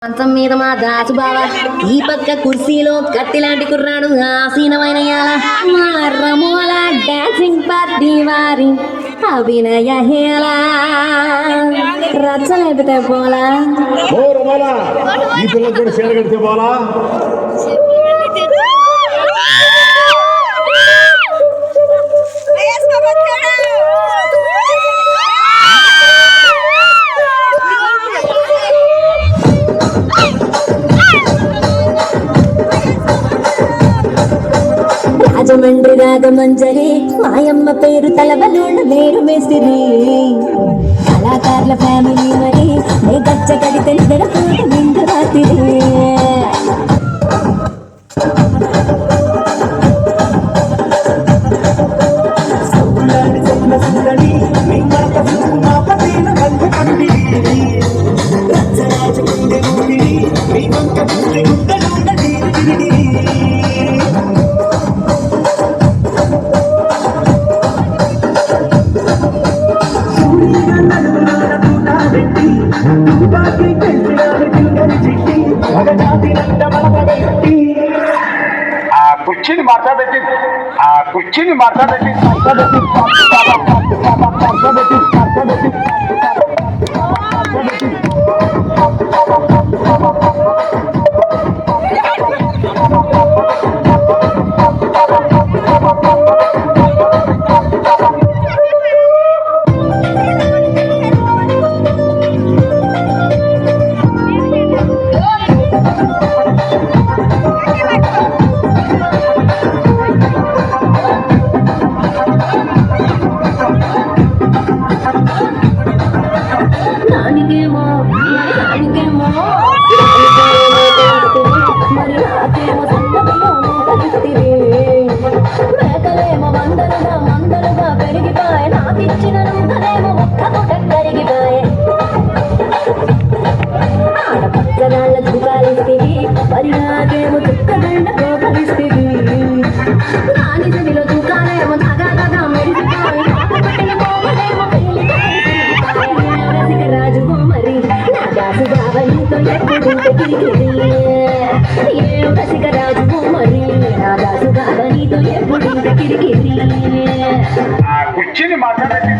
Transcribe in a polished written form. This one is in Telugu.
మంచం మీద మా దాసు బావా ఈ పక్క కుర్సీలో కత్తిలాంటి కుర్రాడు ఆసీనమైన మా రమోల డాన్సింగ్ పార్టీ వారి అభినయ హేళ రచ్చలేపితే పోలా ఈ పిల్లలు కూడా చీర కడితే పోలా రాజమండ్రి రాగమంజరి మాయమ్మ పేరు తలబలోళ్ళు లేరు మేస్తిరి కళాకారుల ఫ్యామిలీ మరి నే గచ్చ కడితే నిద్రపోతే నిండు రాత్రి కుర్చీని మాట్లాడబెట్టి మందలుగా పెరిగిపోయే నాకిచ్చిన నూకలేమో ఒక్క పూట కరిగిపోయే ఆడపచ్చగాళ్ళ దుకాలిస్తివి మరి నాకేమో చుక్కగండ కోపలిస్తివి నాని చెవిలో దుకాలేమో తగలగా మెరిసిపోయి పట్టిన కోపలేమో రసిక రాజు బొమ్మరి నా దాసు బావనితో ఎప్పుడు కిరికిరి ఏం రసిక రాజు బొమ్మరి నా దాసు బావనితో ఎప్పుడు కిరికిరి కుర్చీని మాట్లాడబెట్టి